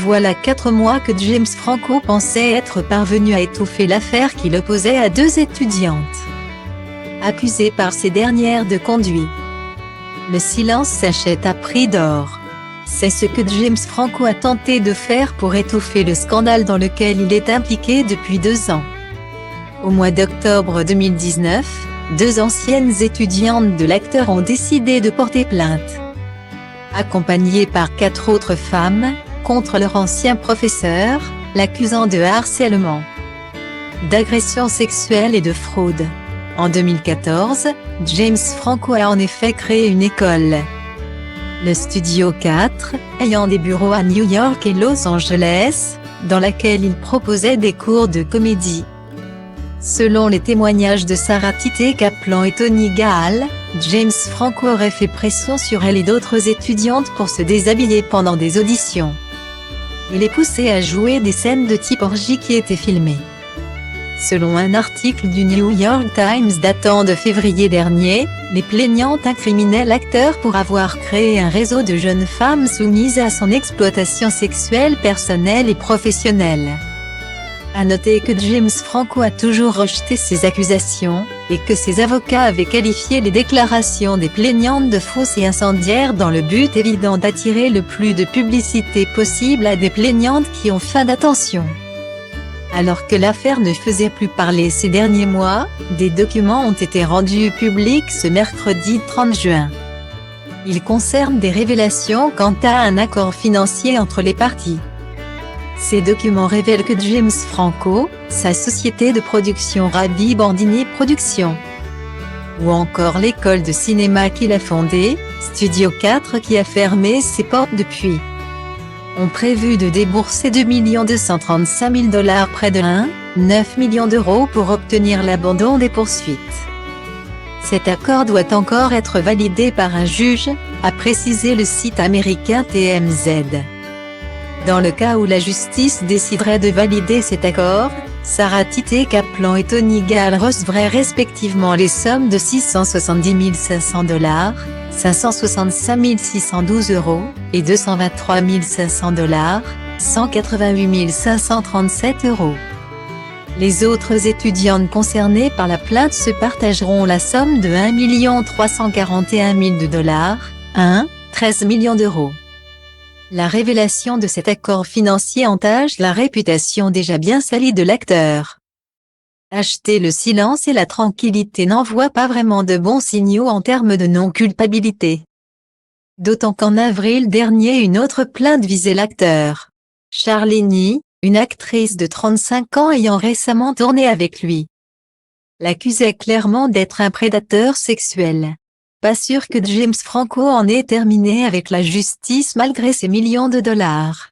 Voilà 4 mois que James Franco pensait être parvenu à étouffer l'affaire qui l'opposait à 2 étudiantes accusées par ces dernières de conduite. Le silence s'achète à prix d'or. C'est ce que James Franco a tenté de faire pour étouffer le scandale dans lequel il est impliqué depuis 2 ans. Au mois d'octobre 2019, 2 anciennes étudiantes de l'acteur ont décidé de porter plainte, accompagnées par 4 autres femmes, contre leur ancien professeur, l'accusant de harcèlement, d'agression sexuelle et de fraude. En 2014, James Franco a en effet créé une école, le Studio 4, ayant des bureaux à New York et Los Angeles, dans laquelle il proposait des cours de comédie. Selon les témoignages de Sarah Tite Kaplan et Tony Gaal, James Franco aurait fait pression sur elle et d'autres étudiantes pour se déshabiller pendant des auditions. Il les poussait à jouer des scènes de type orgie qui étaient filmées. Selon un article du New York Times datant de février dernier, les plaignantes incriminaient l'acteur pour avoir créé un réseau de jeunes femmes soumises à son exploitation sexuelle personnelle et professionnelle. À noter que James Franco a toujours rejeté ces accusations, et que ses avocats avaient qualifié les déclarations des plaignantes de fausses et incendiaires dans le but évident d'attirer le plus de publicité possible à des plaignantes qui ont faim d'attention. Alors que l'affaire ne faisait plus parler ces derniers mois, des documents ont été rendus publics ce mercredi 30 juin. Ils concernent des révélations quant à un accord financier entre les parties. Ces documents révèlent que James Franco, sa société de production Rabi Bandini Productions, ou encore l'école de cinéma qu'il a fondée, Studio 4 qui a fermé ses portes depuis, ont prévu de débourser $2 235 000, près de 1,9 million d'euros pour obtenir l'abandon des poursuites. Cet accord doit encore être validé par un juge, a précisé le site américain TMZ. Dans le cas où la justice déciderait de valider cet accord, Sarah Tite Kaplan et Tony Gaal recevraient respectivement les sommes de $670 500, $565 612 et $223 500, $188 537. Les autres étudiantes concernées par la plainte se partageront la somme de $1 341 000, 13 millions d'euros. La révélation de cet accord financier entache la réputation déjà bien salie de l'acteur. Acheter le silence et la tranquillité n'envoient pas vraiment de bons signaux en termes de non-culpabilité. D'autant qu'en avril dernier une autre plainte visait l'acteur Charlene, une actrice de 35 ans ayant récemment tourné avec lui, l'accusait clairement d'être un prédateur sexuel. Pas sûr que James Franco en ait terminé avec la justice malgré ses millions de dollars.